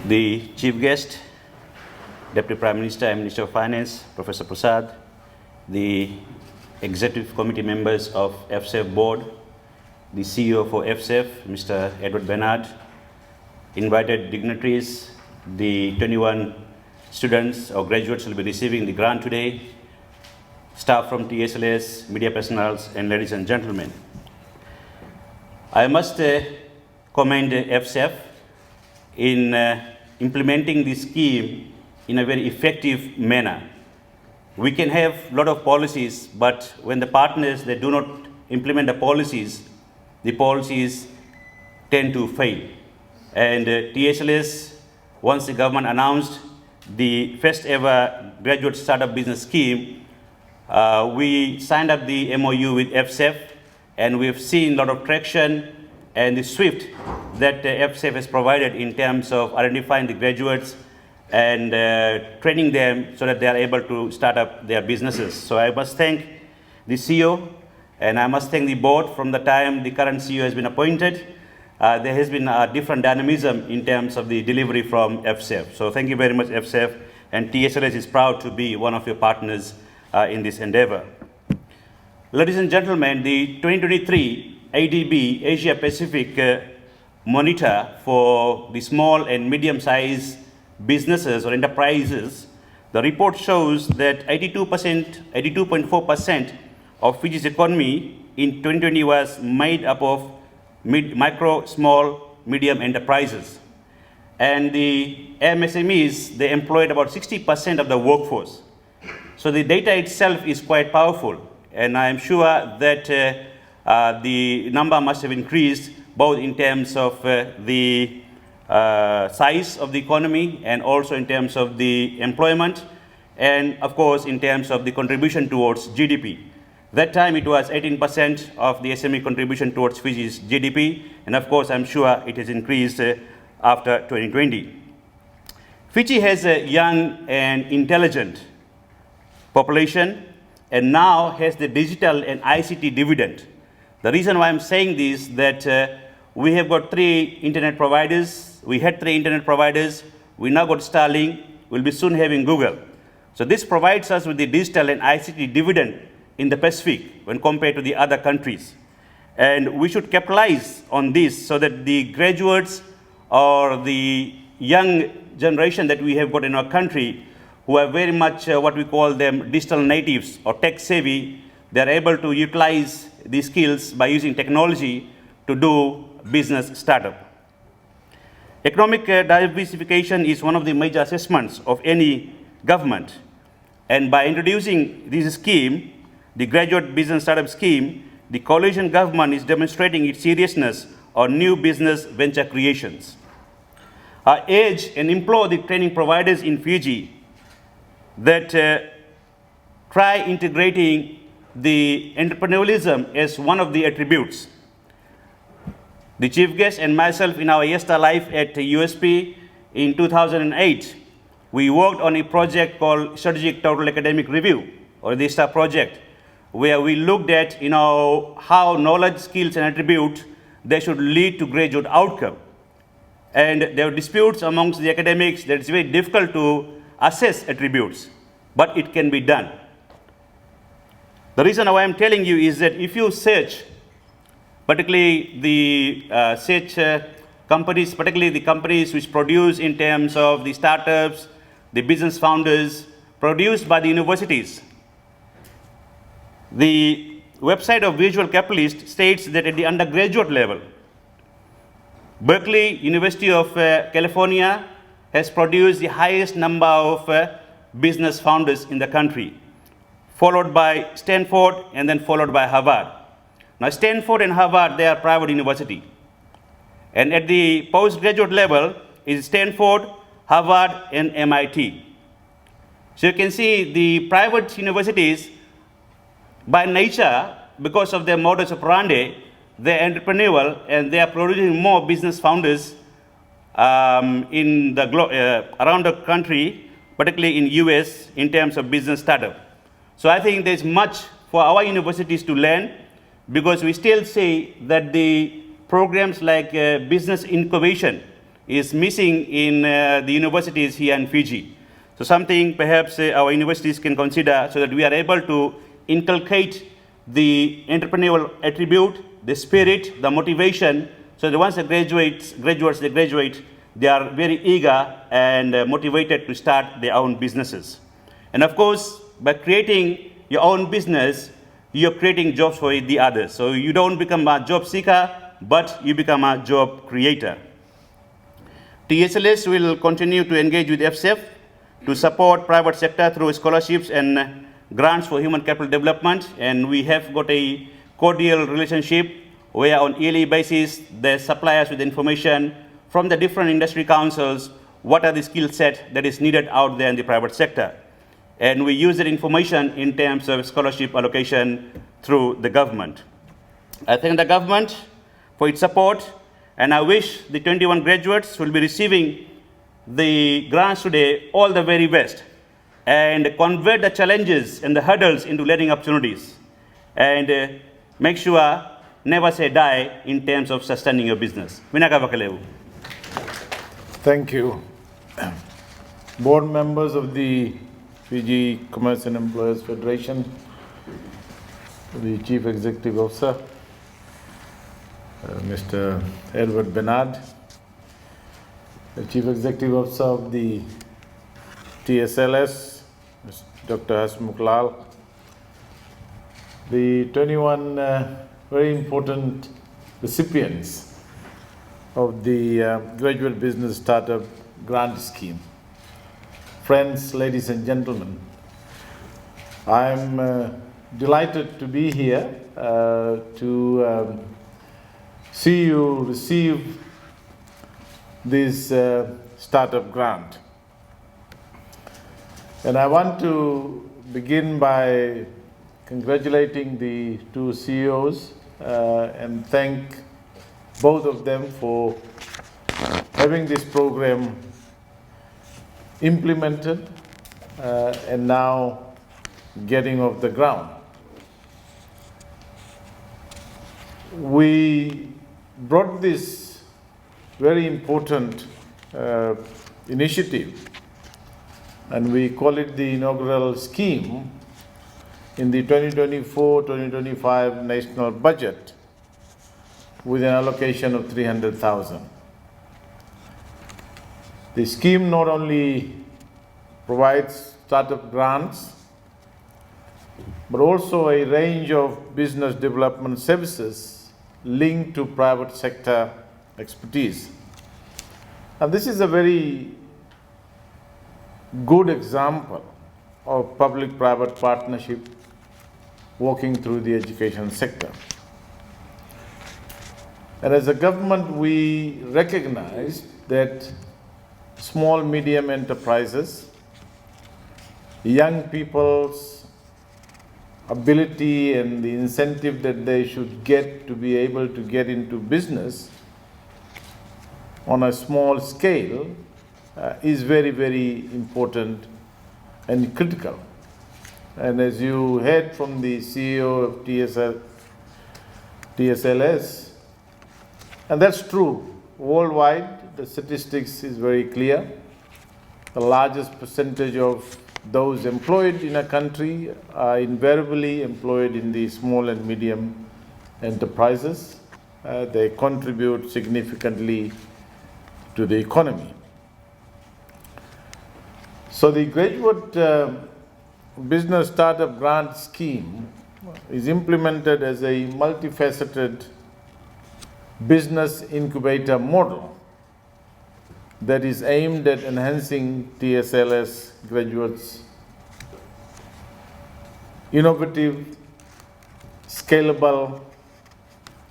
the Chief Guest, Deputy Prime Minister and Minister of Finance, Professor Prasad, the Executive Committee members of FSEF Board, the CEO for FSEF, Mr. Edward Bernard, invited dignitaries, the 21 students or graduates will be receiving the grant today, staff from TSLS, media personnel, and ladies and gentlemen. I must commend FSEF in implementing this scheme in a very effective manner. We can have a lot of policies, but when the partners they do not implement the policies tend to fail. And TSLS, once the government announced the first ever graduate startup business scheme, we signed up the MOU with FSEF, and we've seen a lot of traction and the swift that FSEF has provided in terms of identifying the graduates and training them so that they are able to start up their businesses. So I must thank the CEO, and I must thank the board. From the time the current CEO has been appointed, there has been a different dynamism in terms of the delivery from FSEF. So thank you very much, FSEF, and TSLS is proud to be one of your partners in this endeavor. Ladies and gentlemen, the 2023 ADB Asia Pacific Monitor for the small and medium-sized businesses or enterprises, the report shows that 82.4% of Fiji's economy in 2020 was made up of micro, small, medium enterprises. And the MSMEs, they employed about 60% of the workforce. So the data itself is quite powerful, and I am sure that the number must have increased both in terms of the size of the economy and also in terms of the employment and of course in terms of the contribution towards GDP. That time it was 18% of the SME contribution towards Fiji's GDP, and of course I'm sure it has increased after 2020. Fiji has a young and intelligent population and now has the digital and ICT dividend. The reason why I'm saying this is that we have got 3 internet providers. We had 3 internet providers. We now got Starlink. We'll be soon having Google. So this provides us with the digital and ICT dividend in the Pacific when compared to the other countries. And we should capitalize on this so that the graduates or the young generation that we have got in our country who are very much what we call them digital natives or tech savvy, they're able to utilize these skills by using technology to do business startup. Economic diversification is one of the major assessments of any government. And by introducing this scheme, the Graduate Business Startup Scheme, the coalition government is demonstrating its seriousness on new business venture creations. I urge and implore the training providers in Fiji that try integrating the entrepreneurialism as one of the attributes. The Chief Guest and myself in our YESTA life at USP in 2008, we worked on a project called Strategic Total Academic Review, or the STAR project, where we looked at how knowledge, skills, and attributes they should lead to graduate outcome. And there were disputes amongst the academics that it's very difficult to assess attributes, but it can be done. The reason why I'm telling you is that if you search, particularly the companies, particularly the companies which produce in terms of the startups, the business founders, produced by the universities, the website of Visual Capitalist states that at the undergraduate level, Berkeley, University of California has produced the highest number of business founders in the country, followed by Stanford and then followed by Harvard. Now Stanford and Harvard, they are private university. And at the postgraduate level is Stanford, Harvard, and MIT. So you can see the private universities, by nature, because of their modus operandi, they're entrepreneurial and they are producing more business founders in the around the country, particularly in US, in terms of business startup. So I think there's much for our universities to learn, because we still say that the programs like business incubation is missing in the universities here in Fiji. So something perhaps our universities can consider so that we are able to inculcate the entrepreneurial attribute, the spirit, the motivation, so that once the graduates graduate, they are very eager and motivated to start their own businesses. And of course, by creating your own business, you're creating jobs for the others. So you don't become a job seeker, but you become a job creator. TSLS will continue to engage with FSEF to support private sector through scholarships and grants for human capital development. And we have got a cordial relationship where on yearly basis they supply us with information from the different industry councils, what are the skill set that is needed out there in the private sector. And we use that information in terms of scholarship allocation through the government. I thank the government for its support, and I wish the 21 graduates will be receiving the grants today all the very best and convert the challenges and the hurdles into learning opportunities. And make sure never say die in terms of sustaining your business. Thank you. Board members of the Fiji Commerce and Employers Federation, the Chief Executive Officer, Mr. Edward Bernard, the Chief Executive Officer of the TSLS, Dr. Hasmukh, the 21 very important recipients of the Graduate Business Startup Grant Scheme. Friends, ladies and gentlemen, I'm delighted to be here to see you receive this startup grant. And I want to begin by congratulating the two CEOs and thank both of them for having this program implemented and now getting off the ground. We brought this very important initiative, and we call it the inaugural scheme in the 2024-2025 national budget with an allocation of 300,000. The scheme not only provides startup grants, but also a range of business development services linked to private sector expertise. And this is a very good example of public-private partnership working through the education sector. And as a government, we recognize that small, medium enterprises, young people's ability and the incentive that they should get to be able to get into business on a small scale is very, very important and critical. And as you heard from the CEO of TSLS, and that's true, worldwide, the statistics is very clear. The largest percentage of those employed in a country are invariably employed in the small and medium enterprises. They contribute significantly to the economy. So the Graduate Business Startup Grant Scheme is implemented as a multifaceted business incubator model that is aimed at enhancing TSLS graduates' innovative, scalable,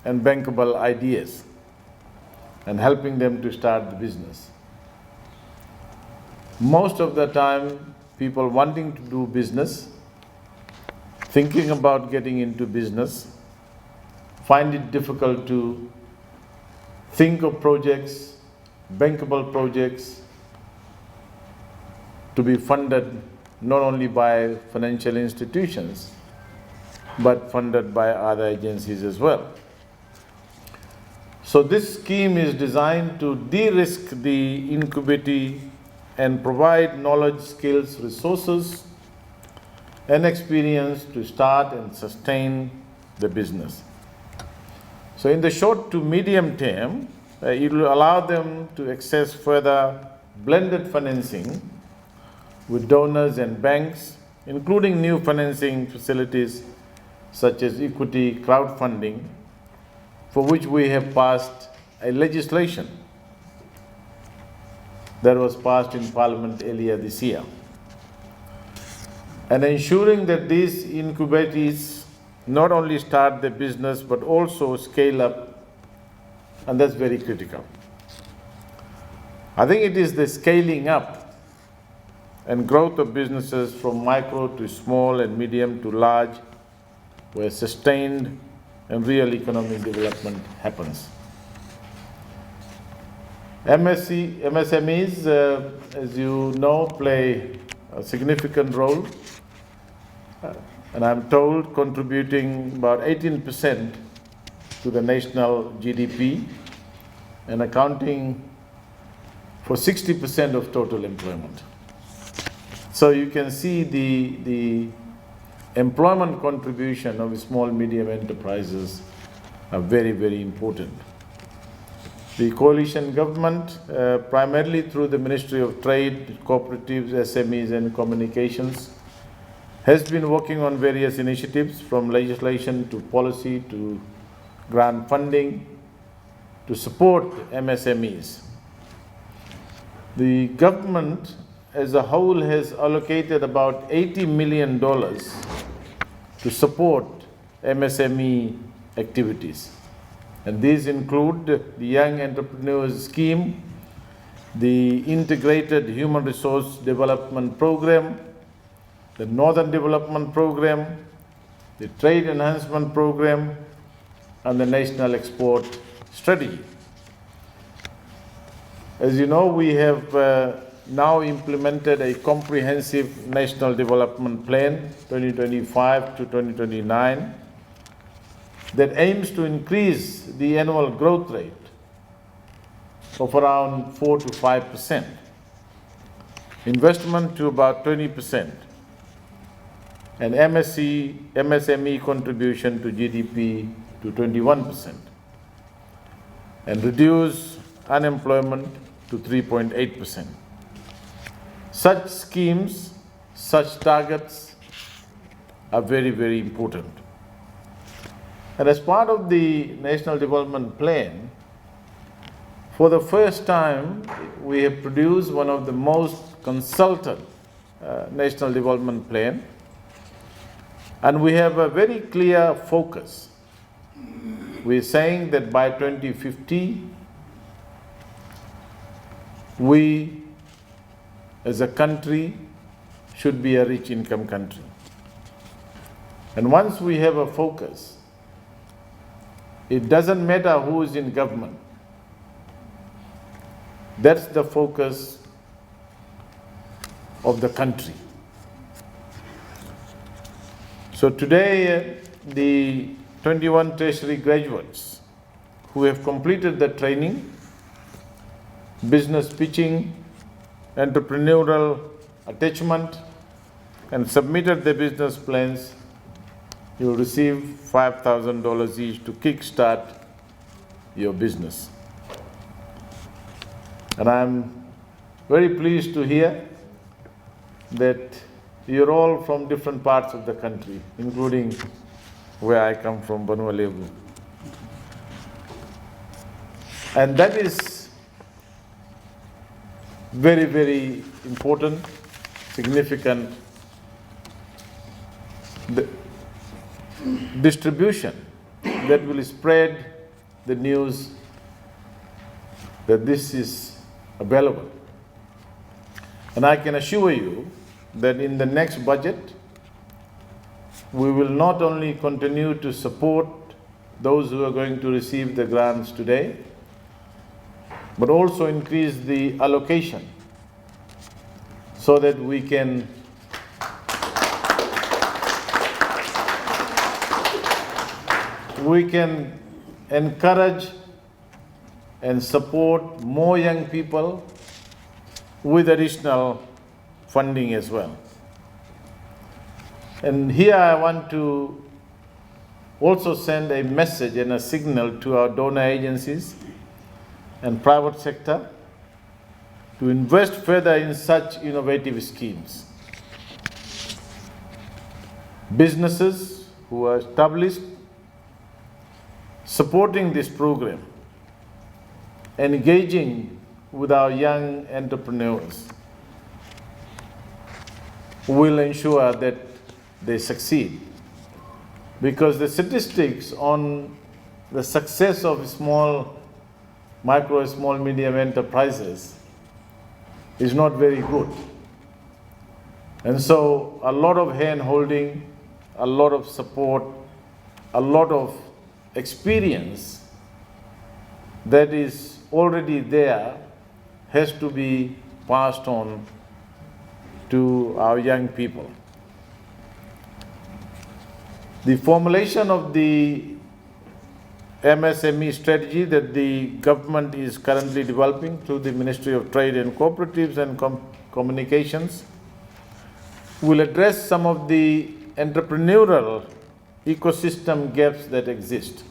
and bankable ideas and helping them to start the business. Most of the time, people wanting to do business, thinking about getting into business, find it difficult to think of projects, bankable projects, to be funded not only by financial institutions, but funded by other agencies as well. So this scheme is designed to de-risk the incubatee and provide knowledge, skills, resources, and experience to start and sustain the business. So in the short to medium term, it will allow them to access further blended financing with donors and banks, including new financing facilities such as equity crowdfunding, for which we have passed a legislation that was passed in Parliament earlier this year. And ensuring that these incubatees not only start their business but also scale up, and that's very critical. I think it is the scaling up and growth of businesses from micro to small and medium to large where sustained and real economic development happens. MSMEs, as you know, play a significant role, and I'm told contributing about 18% to the national GDP and accounting for 60% of total employment. So you can see the employment contribution of small medium enterprises are very, very important. The coalition government, primarily through the Ministry of Trade, Cooperatives, SMEs and Communications, has been working on various initiatives from legislation to policy to grant funding to support MSMEs. The government as a whole has allocated about $80 million to support MSME activities. And these include the Young Entrepreneurs Scheme, the Integrated Human Resource Development Program, the Northern Development Program, the Trade Enhancement Program, and the National Export Strategy. As you know, we have now implemented a comprehensive National Development Plan 2025 to 2029 that aims to increase the annual growth rate of around 4 to 5%, investment to about 20%, and MSME contribution to GDP to 21%, and reduce unemployment to 3.8%. Such schemes, such targets are very, very important. And as part of the National Development Plan, for the first time, we have produced one of the most consulted National Development Plan, and we have a very clear focus. We're saying that by 2050, we as a country should be a rich income country. And once we have a focus, it doesn't matter who is in government. That's the focus of the country. So today, the 21 tertiary graduates who have completed the training, business pitching, entrepreneurial attachment, and submitted their business plans, you will receive $5,000 each to kickstart your business. And I'm very pleased to hear that you're all from different parts of the country, including where I come from, Banua Lebu. And that is very, very important, significant. The distribution that will spread the news that this is available. And I can assure you that in the next budget, we will not only continue to support those who are going to receive the grants today, but also increase the allocation so that we can encourage and support more young people with additional funding as well. And here I want to also send a message and a signal to our donor agencies and private sector to invest further in such innovative schemes. Businesses who are established supporting this program, engaging with our young entrepreneurs will ensure that they succeed. Because the statistics on the success of small, medium enterprises is not very good. And so a lot of hand-holding, a lot of support, a lot of experience that is already there has to be passed on to our young people. The formulation of the MSME strategy that the government is currently developing through the Ministry of Trade and Cooperatives and Communications will address some of the entrepreneurial ecosystem gaps that exist.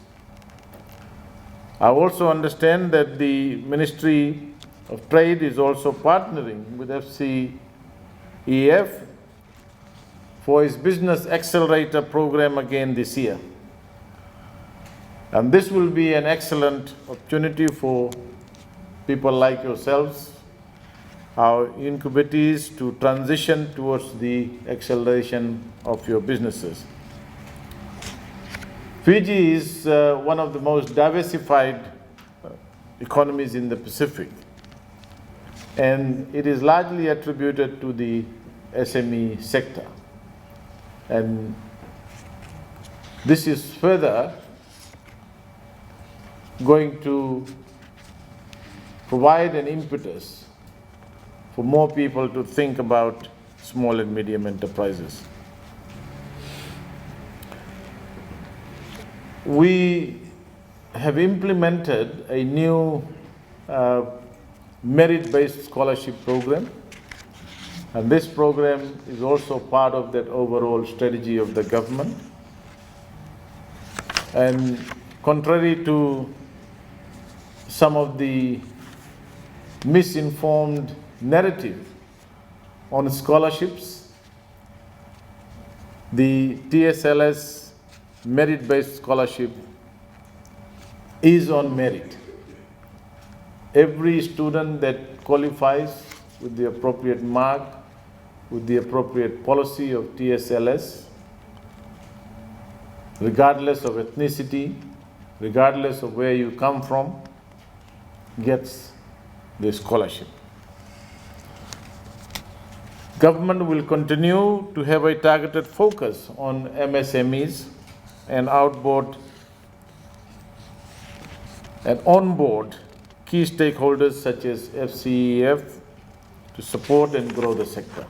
I also understand that the Ministry of Trade is also partnering with FCEF for its Business Accelerator program again this year. And this will be an excellent opportunity for people like yourselves, our incubatees, to transition towards the acceleration of your businesses. Fiji is one of the most diversified economies in the Pacific, and it is largely attributed to the SME sector. And this is further going to provide an impetus for more people to think about small and medium enterprises. We have implemented a new merit-based scholarship program, and this program is also part of that overall strategy of the government. And contrary to some of the misinformed narrative on scholarships, the TSLS merit-based scholarship is on merit. Every student that qualifies with the appropriate mark, with the appropriate policy of TSLS, regardless of ethnicity, regardless of where you come from, gets the scholarship. Government will continue to have a targeted focus on MSMEs and onboard key stakeholders such as FCEF to support and grow the sector.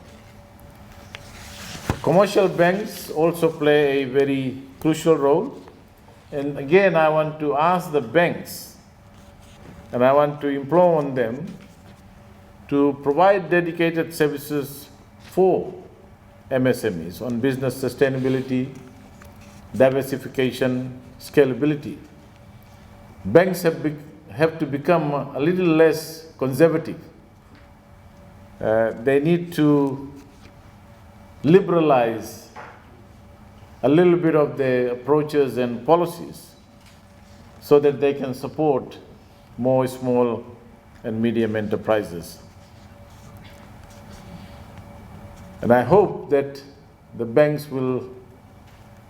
Commercial banks also play a very crucial role. And again, I want to ask the banks, and I want to implore on them to provide dedicated services for MSMEs on business sustainability, diversification, scalability. Banks have to become a little less conservative. They need to liberalize a little bit of their approaches and policies so that they can support more small and medium enterprises. And I hope that the banks will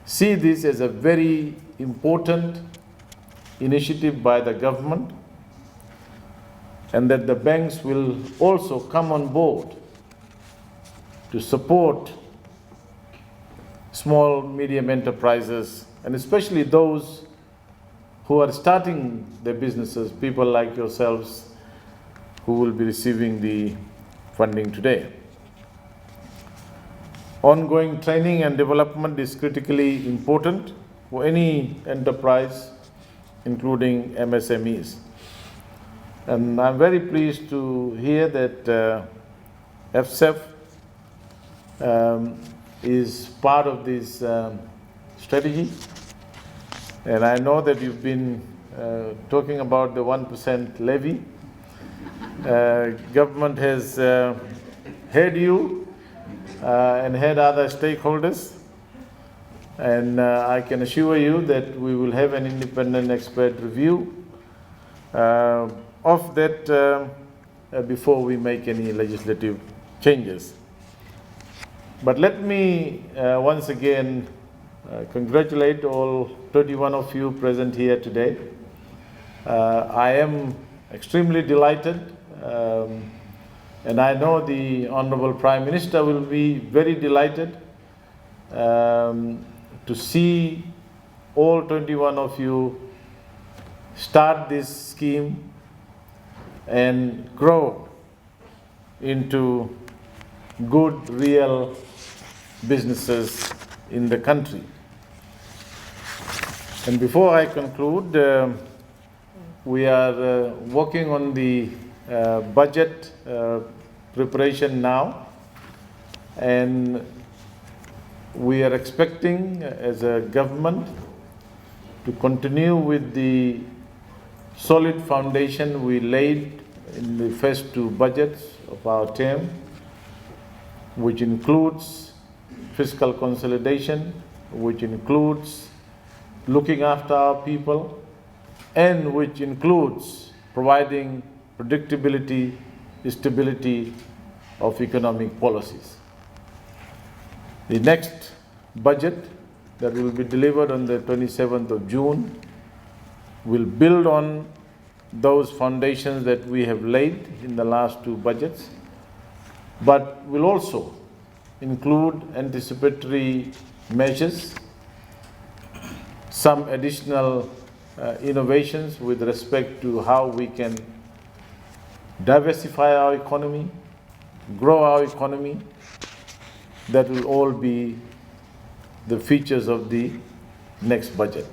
see this as a very important initiative by the government, and that the banks will also come on board to support small, medium enterprises, and especially those who are starting their businesses, people like yourselves who will be receiving the funding today. Ongoing training and development is critically important for any enterprise, including MSMEs. And I'm very pleased to hear that FCEF is part of this strategy. And I know that you've been talking about the 1% levy. Government has heard you and heard other stakeholders. And I can assure you that we will have an independent expert review of that before we make any legislative changes. But let me once again congratulate all 21 of you present here today. I am extremely delighted, and I know the Honorable Prime Minister will be very delighted to see all 21 of you start this scheme and grow into good, real businesses in the country. And before I conclude, we are working on the budget preparation now, and we are expecting as a government to continue with the solid foundation we laid in the first two budgets of our term, which includes fiscal consolidation, which includes looking after our people, and which includes providing predictability, stability of economic policies. The next budget that will be delivered on the 27th of June will build on those foundations that we have laid in the last two budgets, but will also include anticipatory measures, some additional innovations with respect to how we can diversify our economy, grow our economy. That will all be the features of the next budget.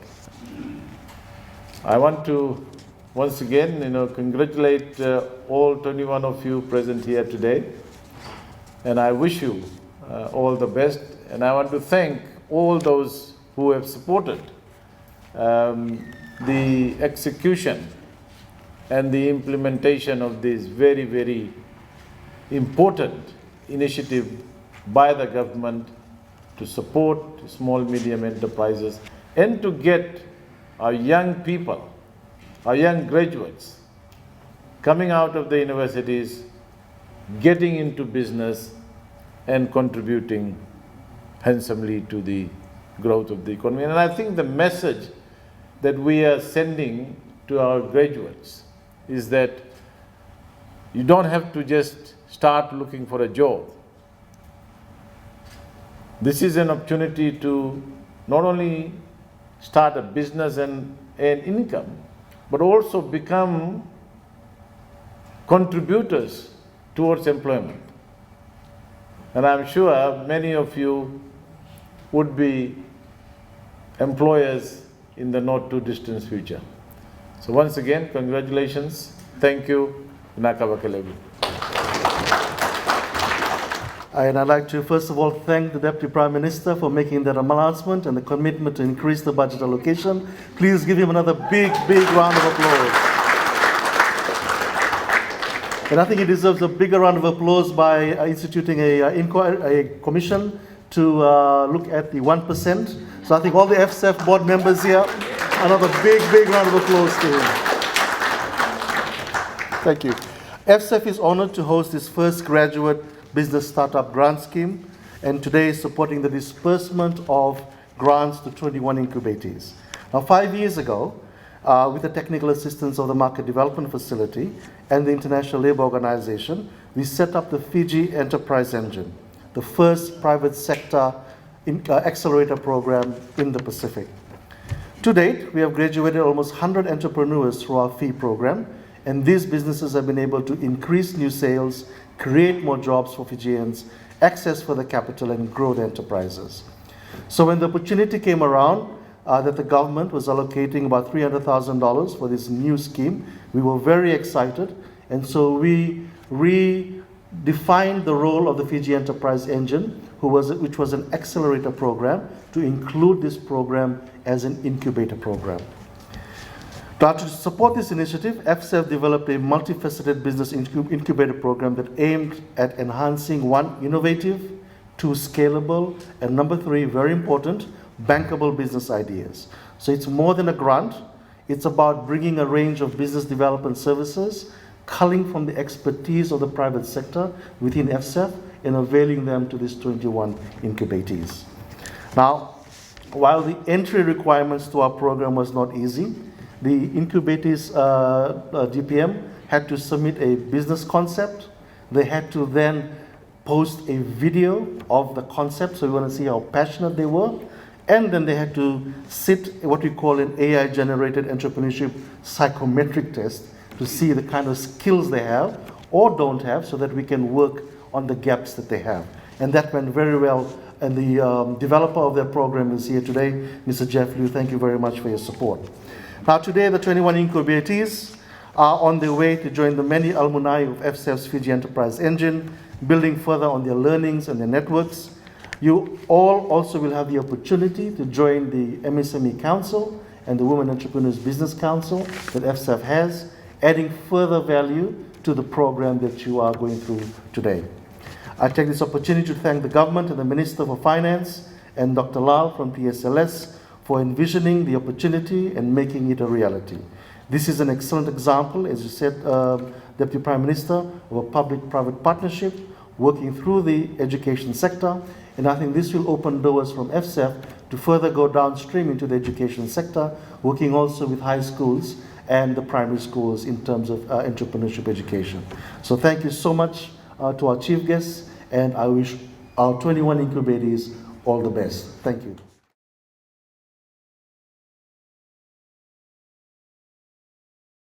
I want to once again, congratulate all 21 of you present here today, and I wish you all the best. And I want to thank all those who have supported the execution and the implementation of this very, very important initiative by the government to support small, medium enterprises and to get our young people, our young graduates coming out of the universities, getting into business and contributing handsomely to the growth of the economy. And I think the message that we are sending to our graduates is that you don't have to just start looking for a job. This is an opportunity to not only start a business and earn income, but also become contributors towards employment. And I'm sure many of you would be employers in the not too distant future. So once again, congratulations. Thank you. Nakabakelebu. And I'd like to first of all thank the Deputy Prime Minister for making that announcement and the commitment to increase the budget allocation. Please give him another big round of applause. And I think he deserves a bigger round of applause by instituting a commission to look at the 1%. So I think all the FCEF board members here, another big round of applause to him. Thank you. FCEF is honored to host its first graduate business startup grant scheme, and today is supporting the disbursement of grants to 21 incubators. Now, 5 years ago, with the technical assistance of the Market Development Facility and the International Labour Organization, we set up the Fiji Enterprise Engine, the first private sector accelerator program in the Pacific. To date, we have graduated almost 100 entrepreneurs through our FEE program, and these businesses have been able to increase new sales, create more jobs for Fijians, access for the capital, and grow the enterprises. So when the opportunity came around, that the government was allocating about $300,000 for this new scheme. We were very excited, and so we redefined the role of the Fiji Enterprise Engine, which was an accelerator program, to include this program as an incubator program. Now, to support this initiative, FSF developed a multifaceted business incubator program that aimed at enhancing, one, innovative, two, scalable, and number three, very important, bankable business ideas. So it's more than a grant. It's about bringing a range of business development services, culling from the expertise of the private sector within FSF and availing them to these 21 incubatees. Now, while the entry requirements to our program was not easy, the incubatees DPM had to submit a business concept. They had to then post a video of the concept, so we want to see how passionate they were. And then they had to sit what we call an AI-generated entrepreneurship psychometric test to see the kind of skills they have or don't have, so that we can work on the gaps that they have. And that went very well. And the developer of their program is here today, Mr. Jeff Liu. Thank you very much for your support. Now today, the 21 incubatees are on their way to join the many alumni of FSF's Fiji Enterprise Engine, building further on their learnings and their networks. You all also will have the opportunity to join the MSME Council and the Women Entrepreneurs Business Council that FSF has, adding further value to the program that you are going through today. I take this opportunity to thank the government and the Minister for Finance and Dr. Lal from TSLS for envisioning the opportunity and making it a reality. This is an excellent example, as you said, Deputy Prime Minister, of a public-private partnership working through the education sector, and I think this will open doors from FSF to further go downstream into the education sector, working also with high schools and the primary schools in terms of entrepreneurship education. So thank you so much to our chief guests, and I wish our 21 incubatees all the best. Thank you.